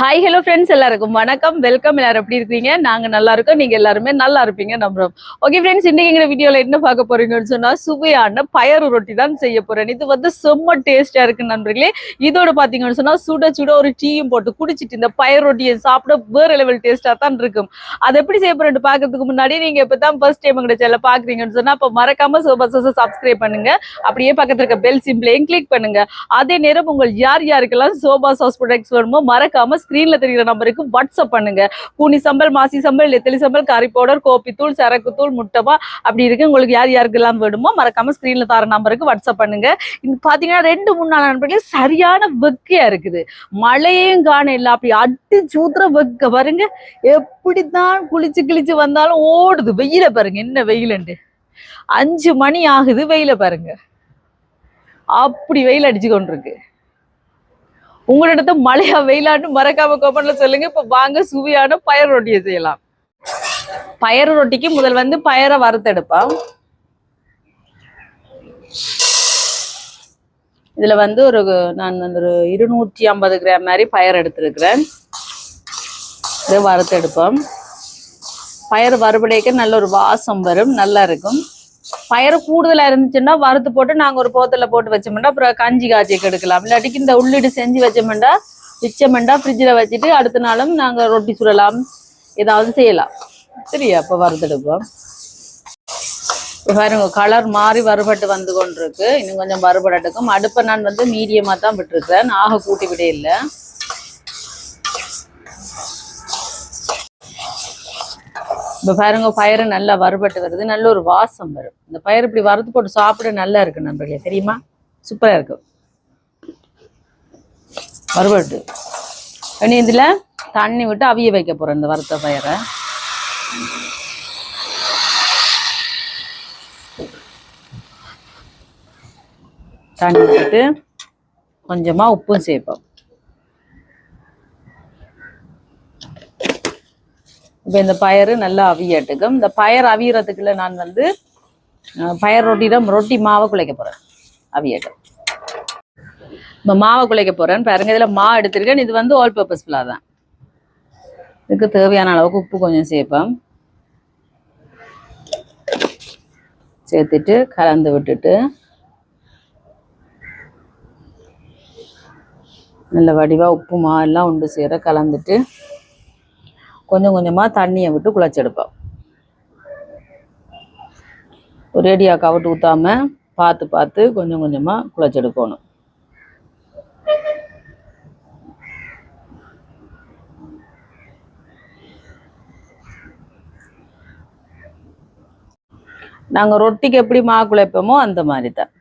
Hi hello friends, எல்லாருக்கும் வணக்கம். Welcome. எல்லாரும் எப்படி இருக்கீங்க? நாங்க நல்லா இருக்கோம். நீங்க எல்லாருமே நல்லா இருப்பீங்க நம்புறோம். ஓகே ஃப்ரெண்ட்ஸ், இன்னைக்கு எங்க வீடியோல என்ன பார்க்க போறீங்கன்னு சொன்னா சுவையான பயறு ரொட்டி தான் செய்ய போறேன். இது வந்து செம்ம டேஸ்டா இருக்கு நண்பர்களே. இதோட பாத்தீங்கன்னு சொன்னா சுட சுட ஒரு டீயும் போட்டு குடிச்சிட்டு இந்த பயறு ரொட்டியை சாப்பிட வேற லெவல் டேஸ்டா தான் இருக்கும். அதை எப்படி செய்ய போறேன்னு பாக்கிறதுக்கு முன்னாடி நீங்க இப்பதான் ஃபர்ஸ்ட் டைம் எங்க சேனல பாக்குறீங்கன்னு சொன்னா அப்ப மறக்காம சப்ஸ்கிரைப் பண்ணுங்க. அப்படியே பக்கத்துல இருக்க பெல் சிம்பிளையும் கிளிக் பண்ணுங்க. அதே நேரம் உங்கள் யார் யாருக்கெல்லாம் சோபா சாஸ் ப்ராடக்ட்ஸ் வேணுமோ மறக்காம ஸ்கிரீன்ல தெரிகிற நம்பருக்கு வாட்ஸ்அப் பண்ணுங்க. கூனி சம்பல், மாசி சம்பல், நெத்தலி சம்பல், கறி பவுடர், கோப்பி தூள், சரக்கு தூள், முட்டைமா அப்படி இருக்கு. உங்களுக்கு யார் யாருக்கெல்லாம் வேணுமோ மறக்காம ஸ்கிரீன்ல தர நம்பருக்கு வாட்ஸ்அப் பண்ணுங்க. பாத்தீங்கன்னா 2-3 நாள் நண்பர்களே சரியான வெக்கையா இருக்குது. மழையும் காண இல்லை, அப்படி அடி சூத்திர வெக்க பாருங்க. எப்படித்தான் குளிச்சு கிழிச்சு வந்தாலும் ஓடுது. வெயில பாருங்க, என்ன வெயிலுண்டு. 5 மணி ஆகுது, வெயில பாருங்க. அப்படி வெயில் அடிச்சு கொண்டிருக்கு. உங்களிடத்த மழையா வெயிலான்னு மறக்காம கமெண்ட்ல சொல்லுங்க. இப்ப வாங்க சுவையான பயறு ரொட்டியை செய்யலாம். பயறு ரொட்டிக்கு முதல் வந்து பயரை வறுத்தெடுப்போம். இதுல வந்து நான் ஒரு 250 கிராம் மாதிரி பயறு எடுத்திருக்கிறேன். இதை வறுத்தெடுப்போம். பயறு வறுபடைக்க நல்ல ஒரு வாசம் வரும், நல்லா இருக்கும். பயறு கூடுதலா இருந்துச்சுன்னா வறுத்து போட்டு நாங்க ஒரு போத்தல போட்டு வச்சோம்னா அப்புறம் கஞ்சி காய்ச்சிக்கு எடுக்கலாம். இல்லாட்டிக்கு இந்த உள்ளிட்டு செஞ்சு வச்சோம்னா மிச்சமெண்டா ஃப்ரிட்ஜில் வச்சுட்டு அடுத்த நாளும் நாங்க ரொட்டி சுடலாம், ஏதாவது செய்யலாம். சரியா? அப்போ வறுத்தெடுப்போம். பாருங்க, கலர் மாறி வறுபட்டு வந்து கொண்டிருக்கு. இன்னும் கொஞ்சம் வறுபடட்டுக்கும். அடுப்பை நான் வந்து மீடியமா தான் விட்டுருக்கேன், ஆக கூட்டி விட இல்லை. இப்போ பாருங்க, பயறு நல்லா வறுபட்டு வருது, நல்ல ஒரு வாசம் வரும். இந்த பயறு இப்படி வறுத்து போட்டு சாப்பிட நல்லா இருக்கு நண்பர்களே, தெரியுமா? சூப்பரா இருக்கும். வறுபட்டு இனி இதுல தண்ணி விட்டு அவிய வைக்க போறேன் இந்த வறுத்த பயரை. தண்ணி விட்டு கொஞ்சமா உப்பும் சேர்ப்போம். இப்போ இந்த பயறு நல்லா அவியட்டுக்கும். இந்த பயறு அவியறதுக்குள்ள நான் வந்து பயறு ரொட்டி மாவை குழைக்க போறேன். அவியட்டும். இப்போ மாவை குழைக்க போறேன். பாருங்க, இதுல மாவு எடுத்திருக்கேன். இது வந்து ஆல் பர்பஸ் ஃப்ளார் தான். இதுக்கு தேவையான அளவுக்கு உப்பு கொஞ்சம் சேர்ப்போம். சேர்த்துட்டு கலந்து விட்டுட்டு நல்ல வடிவா உப்பு மா எல்லாம் உண்டு சேர கலந்துட்டு கொஞ்சம் கொஞ்சமா தண்ணியை விட்டு குழச்செடுப்போம். ஒரேடியா கவிட்டு ஊத்தாம பார்த்து பார்த்து கொஞ்சம் கொஞ்சமா குழச்செடுக்கணும். நாங்க ரொட்டிக்கு எப்படி மா குழைப்போமோ அந்த மாதிரி தான்.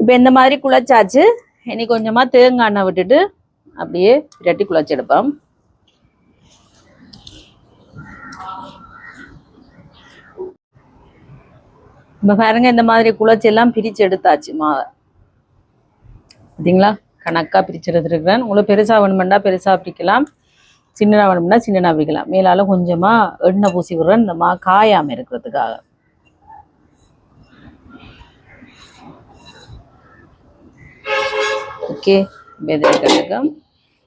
இப்ப இந்த மாதிரி குழைச்சாச்சு. இனி கொஞ்சமா தேங்காய் எண்ணெய் விட்டுட்டு அப்படியே இரட்டி குழச்செடுப்போம். இப்ப பாருங்க, இந்த மாதிரி குழச்சி எல்லாம் பிரிச்சு எடுத்தாச்சு மாவை. பார்த்தீங்களா? கணக்கா பிரிச்சு எடுத்துருக்கிறேன். உங்களுக்கு பெருசா வேணுமெண்டா பெருசா பிரிக்கலாம், சின்னனா வேணும்னா சின்னனா பிரிக்கலாம். மேலால கொஞ்சமா எண்ணெய் பூசி விடுறேன், இந்த மா காயாம இருக்கிறதுக்காக. ஓகே,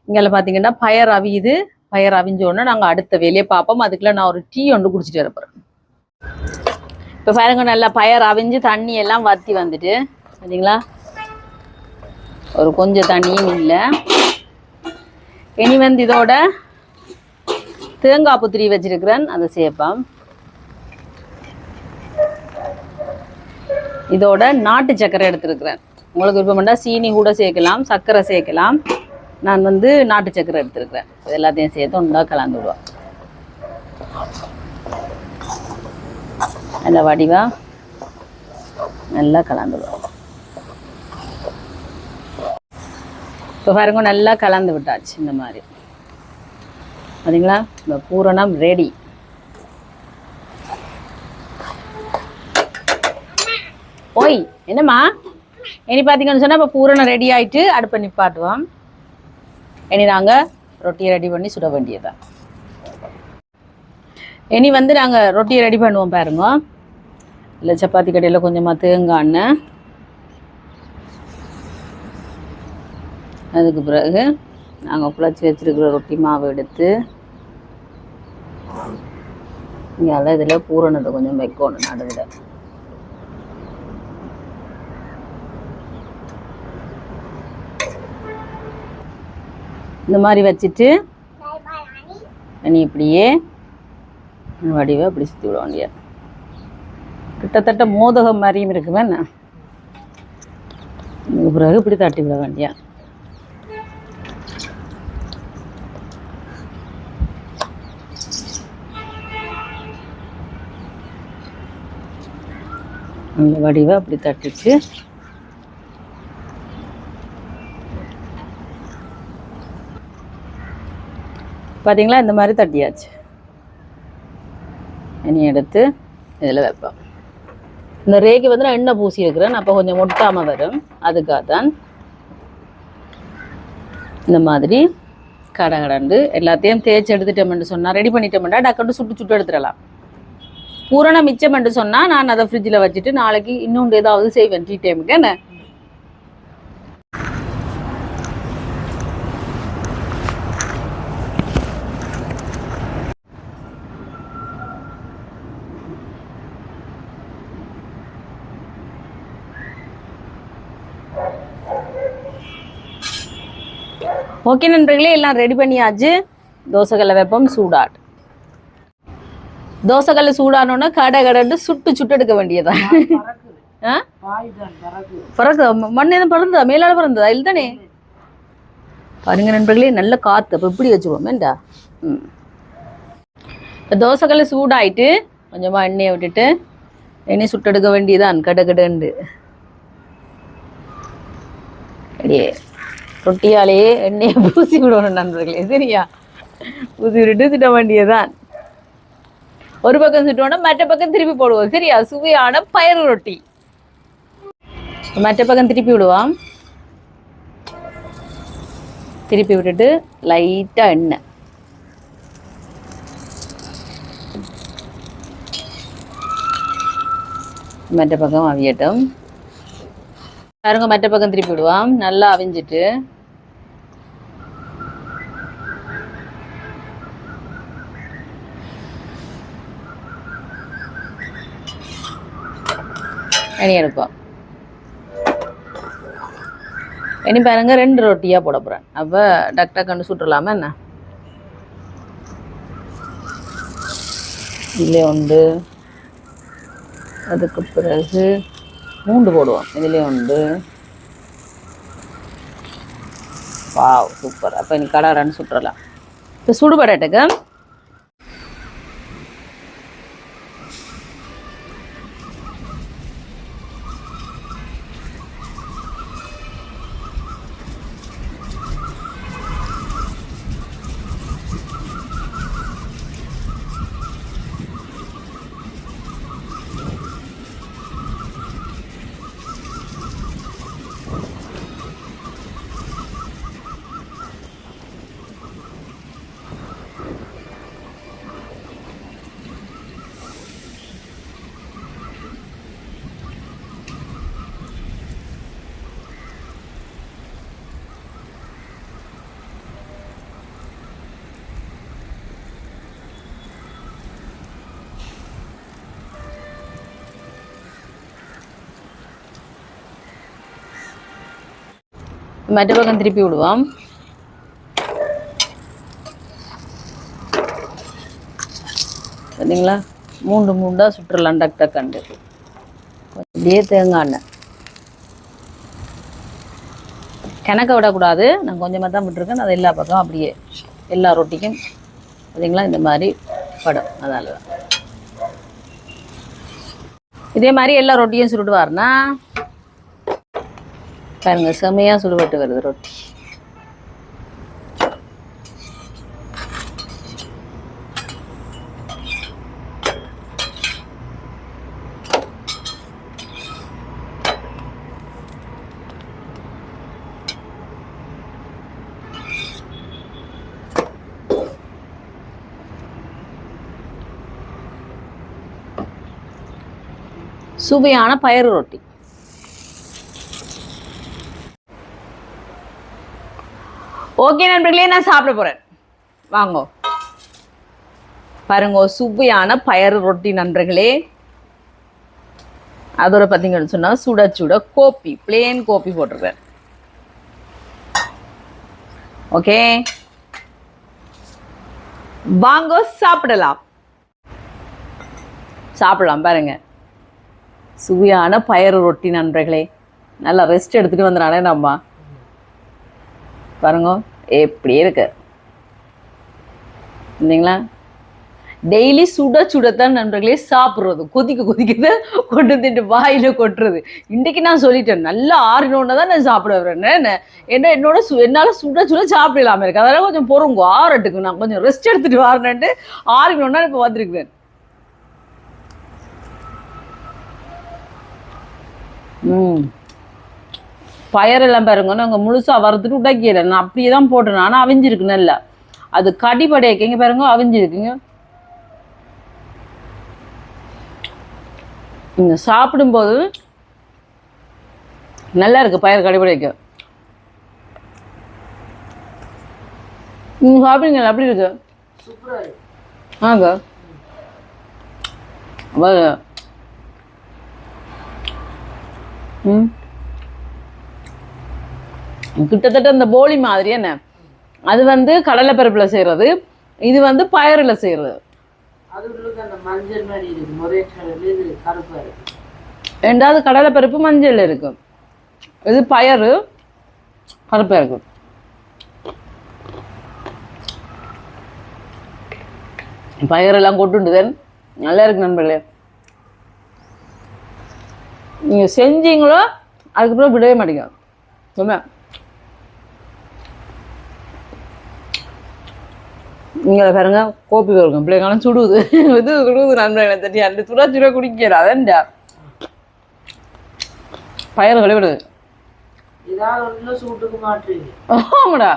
இங்கே பார்த்தீங்கன்னா பயறு அவியுது. பயறு அவிஞ்சோடனே நாங்கள் அடுத்த வேலையை பார்ப்போம். அதுக்குள்ள நான் ஒரு டீ ஒன்று குடிச்சிட்டு வரப்போறேன். இப்போ பாருங்க, நல்லா பயறு அவிஞ்சு தண்ணி எல்லாம் வத்தி வந்துட்டு பார்த்தீங்களா? ஒரு கொஞ்சம் தண்ணியும் இல்லை. இனி வந்து இதோட தேங்காய் புத்திரி வச்சிருக்கிறேன், அதை சேர்ப்பேன். இதோட நாட்டு சர்க்கரை எடுத்துருக்கிறேன். உங்களுக்கு விருப்பம்னா சீனி கூட சேர்க்கலாம், சர்க்கரை சேர்க்கலாம். நான் வந்து நாட்டு சர்க்கரை எடுத்துருக்கிறேன். இது எல்லாத்தையும் சேர்த்து ஒன்றா கலந்து விடுவோம். நல்ல வடிவா நல்லா கலந்து விடுவோம். இப்போ பாருங்க, நல்லா கலந்து விட்டாச்சு. இந்த மாதிரி பார்த்தீங்களா? இந்த பூரணம் ரெடி. ஓய், என்னம்மா? இனி பார்த்தீங்கன்னு சொன்னால் இப்போ பூரணம் ரெடி ஆகிட்டு அடுப்பை நிப்பாட்டுவோம். இனி நாங்கள் ரொட்டியை ரெடி பண்ணி சுட வேண்டியதான். இனி வந்து நாங்கள் ரொட்டியை ரெடி பண்ணுவோம் பாருங்க. இல்லை சப்பாத்தி கடையில் கொஞ்சமாக தேங்காய் எண்ணெய், அதுக்கு பிறகு நாங்கள் குழச்சி வச்சிருக்கிற ரொட்டி மாவு எடுத்து இங்கே இதில் பூரணத்தை கொஞ்சம் வைக்கணும் நடுவில். இந்த மாதிரி வச்சுட்டு இனி இப்படியே வடிவை அப்படி சுற்றி விட வேண்டிய கிட்டத்தட்ட மோதகம் மாதிரியும் இருக்குமே என்ன. பிறகு இப்படி தட்டி விட வேண்டிய. அந்த வடிவை அப்படி தட்டிச்சு பார்த்தீங்களா, இந்த மாதிரி தட்டியாச்சு. இனி எடுத்து இதில் வைப்பேன். இந்த ரேக்கு வந்து நான் எண்ணெய் பூசி இருக்கிறேன், அப்போ கொஞ்சம் ஒட்டாமல் வரும். அதுக்காக தான் இந்த மாதிரி கடண்டு எல்லாத்தையும் தேய்ச்சி எடுத்துட்டோம்னு சொன்னால், ரெடி பண்ணிட்டோம்னா டக்குன்னு சுட்டு சுட்டு எடுத்துடலாம். பூரணம் மிச்சம்னு சொன்னால் நான் அதை ஃப்ரிட்ஜில் வச்சுட்டு நாளைக்கு இன்னொன்று ஏதாவது செய்வேன் டீ டைமுக்கு. என்ன ஓகே நண்பர்களே, எல்லாம் ரெடி பண்ணியாச்சு. தோசைக்கல்லை வைப்போம் சூடாட். தோசைக்கல்ல சூடானோன்னா கடண்டு சுட்டு சுட்டு எடுக்க வேண்டியதான். பறக்குதா? மண் எதுவும் பறந்ததா? மேலால பறந்ததா? இல்லை தானே? பாருங்க நண்பர்களே, நல்ல காற்று. அப்போ இப்படி வச்சுருவோம் வேண்டா. இப்போ தோசைக்கல்ல சூடாயிட்டு கொஞ்சமாக எண்ணெயை விட்டுட்டு எண்ணெய் சுட்டு எடுக்க வேண்டியதான் கடண்டு. அப்படியே ரொட்டியாலேயே எண்ணெயை பூசி விடணும் நண்பர்களே. சரியா? பூசி விட்டுட்டு சுட்ட வேண்டியதான். ஒரு பக்கம் சுட்டோன்னா மற்ற பக்கம் திருப்பி போடுவோம். சரியா? சுவையான பயறு ரொட்டி. மற்ற பக்கம் திருப்பி விடுவோம். திருப்பி விட்டுட்டு லைட்டாக எண்ணெய். மற்ற பக்கம் அவியட்டும். பாருங்க, மற்ற பக்கம் திருப்பி விடுவோம். நல்லா அவிஞ்சிட்டு இனி எடுப்போம். இனி பாருங்க, 2 ரொட்டியாக போட போகிறேன். அப்போ டக் டக்குன்னு சுட்டுலாமா என்ன. இதிலே உண்டு. அதுக்கு பிறகு 3 போடுவோம். இதிலே உண்டு. Wow, super. அப்போ இனி கடாரான்னு சுட்டுறலாம். இப்போ சுடுபடட்டுக்கு மற்ற பக்கம் திருப்பி விடுவோம். பார்த்தீங்களா, 3 சுற்றலாம் டக் டக்கண்டு. அப்படியே தேங்காய் எண்ணெய் கணக்க விடக்கூடாது. நான் கொஞ்சமாக தான் விட்டுருக்கேன். அது எல்லா பக்கம் அப்படியே எல்லா ரொட்டிக்கும் பார்த்தீங்களா இந்த மாதிரி படம். அதனால தான் இதே மாதிரி எல்லா ரொட்டியும் சுருடுவார்னா பாருங்க, செமையாக சுடுபட்டு வருது ரொட்டி. சுவையான பயறு ரொட்டி. ஓகே நண்பர்களே, நான் சாப்பிட போறேன். வாங்கோ பாருங்க, சுவையான பயறு ரொட்டி நண்பர்களே. அதோட பார்த்தீங்கன்னு சொன்னா சுட சுட கோப்பி, பிளேன் கோப்பி போட்டிருக்கேன். ஓகே, வாங்கோ சாப்பிடலாம். பாருங்க, சுவையான பயறு ரொட்டி நண்பர்களே. நல்லா ரெஸ்ட் எடுத்துட்டு வந்துடானே நம்ம. பாருங்க எப்படி இருக்கு இல்லைங்களா? டெய்லி சுட சுடத்தான் நண்பர்களே சாப்பிட்றது. கொதிக்குது கொண்டு வந்துட்டு வாயில கொட்டுறது. இன்றைக்கு நான் சொல்லிட்டேன், நல்லா ஆறினோன்னு தான் நான் சாப்பிட வரேன். என்னால் சுட சுட சாப்பிடலாம இருக்கு. அதெல்லாம் கொஞ்சம் பொறுங்க, ஆறட்டுக்கு நான் கொஞ்சம் ரெஸ்ட் எடுத்துட்டு வரேன்ட்டு ஆறினோன்னா இப்போ வந்திருக்கிறேன். பயரெல்லாம் பாருங்க, நாங்கள் முழுசா வறுத்துட்டு உடைக்கல, நான் அப்படியே தான் போட்டேன். ஆனால் அவிஞ்சிருக்கு நல்லா. அது கடிப்படையாக்கிங்க பாருங்க, அவிஞ்சிருக்குங்க. நீங்க சாப்பிடும்போது நல்லா இருக்கு பயர் கடிப்படைக்கு. நீங்க சாப்பிடுங்க, அப்படி இருக்கு. ஆங்க கிட்டத்தட்ட இந்த போலி மாதிரி என்ன, அது வந்து கடலை பருப்புல செய்யறது, இது வந்து பயறுல செய்யறது. ரெண்டாவது கடலை பருப்பு மஞ்சள் இருக்கு, இது பயறு கருப்பா இருக்கு. பயரெல்லாம் கொட்டுண்டுதன் நல்லா இருக்கு நண்பர்களே. நீங்க செஞ்சீங்களோ அதுக்கப்புறம் விடவே மாட்டீங்க. சும்மா நீங்க பாருங்க, கோப்பி இருக்கும் பிள்ளைங்களும் சுடுது, இது சுடுது நண்பர்களை தட்டி அந்த சுட குடிக்கிற அதண்டா பயறு கழிவிடுது. ஆமாடா,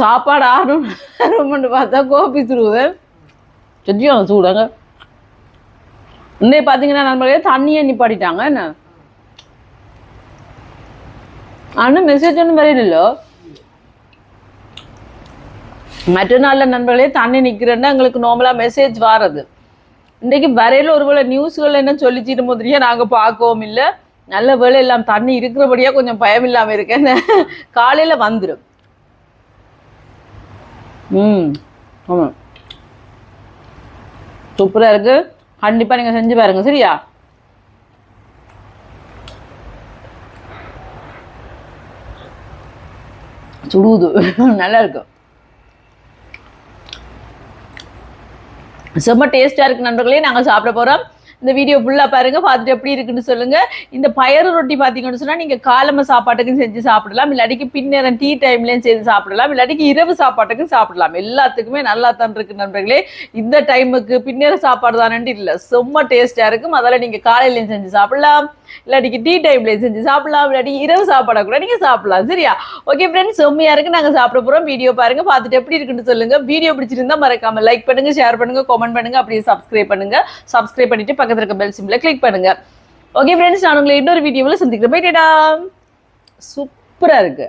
சாப்பாடு ஆடணும்னு பார்த்தா கோப்பி சுடுவது செஞ்சும் சூடாங்க. இன்னைக்கு பார்த்தீங்கன்னா நண்பர்களே தண்ணியை நிப்பாட்டிட்டாங்க. என்ன ஆனால் மெசேஜ் ஒன்றும் வரையிலோ. மற்ற நாளில் நண்பர்களே தண்ணி நிற்கிறேன்னா எங்களுக்கு நார்மலாக மெசேஜ் வாரது. இன்றைக்கு வரையில ஒருவேளை நியூஸ்கள் என்ன சொல்லிச்சிட்டு மாதிரியே நாங்கள் பார்க்கவும் இல்லை. நல்ல வேலை எல்லாம் தண்ணி இருக்கிறபடியா கொஞ்சம் பயம் இல்லாமல் இருக்கேன். காலையில் வந்துடும். ஆமாம், சூப்பராக இருக்கு. கண்டிப்பாக நீங்கள் செஞ்சு பாருங்க சரியா? சுடுவது நல்லா இருக்கும், செம்ம டேஸ்டா இருக்கு நண்பர்களே. நாங்கள் சாப்பிட போறோம். இந்த வீடியோ ஃபுல்லா பாருங்க, பார்த்துட்டு எப்படி இருக்குன்னு சொல்லுங்க. இந்த பயறு ரொட்டி பார்த்தீங்கன்னு சொன்னா நீங்க காலம சாப்பாட்டுக்கும் செஞ்சு சாப்பிடலாம், இல்லாட்டிக்கு பின்னேரம் டீ டைம்லயும் செய்து சாப்பிடலாம், இல்லாட்டிக்கு இரவு சாப்பாட்டுக்கும் சாப்பிடலாம். எல்லாத்துக்குமே நல்லா தான் இருக்கு நண்பர்களே. இந்த டைமுக்கு பின்னேர சாப்பாடு தானே இல்லை, செம்ம டேஸ்டா இருக்கும். அதெல்லாம் நீங்க காலையிலையும் செஞ்சு சாப்பிடலாம், இல்லாட்டிக்கு டீ டைம்லயும் செஞ்சு சாப்பிடலாம், இல்லாட்டி இரவு சாப்பாடை கூட நீங்க சாப்பிடலாம் சரியா? ஓகே ஃப்ரெண்ட்ஸ், செம்மையா இருக்கு. நாங்க சாப்பிட போறோம். வீடியோ பாருங்க, பார்த்துட்டு எப்படி இருக்குன்னு சொல்லுங்க. வீடியோ பிடிச்சிருந்தா மறக்காம லைக் பண்ணுங்க, ஷேர் பண்ணுங்க, கமெண்ட் பண்ணுங்க, அப்படியே சப்ஸ்கிரைப் பண்ணுங்க. சப்ஸ்கிரைப் பண்ணிட்டு பக்கத்துல இருக்க பெல் சிம்பிளை கிளிக் பண்ணுங்க. ஓகே ஃப்ரெண்ட்ஸ், நான் உங்களை இன்னொரு வீடியோவில் சந்திக்கிறேன். போயிட்டா சூப்பரா இருக்கு.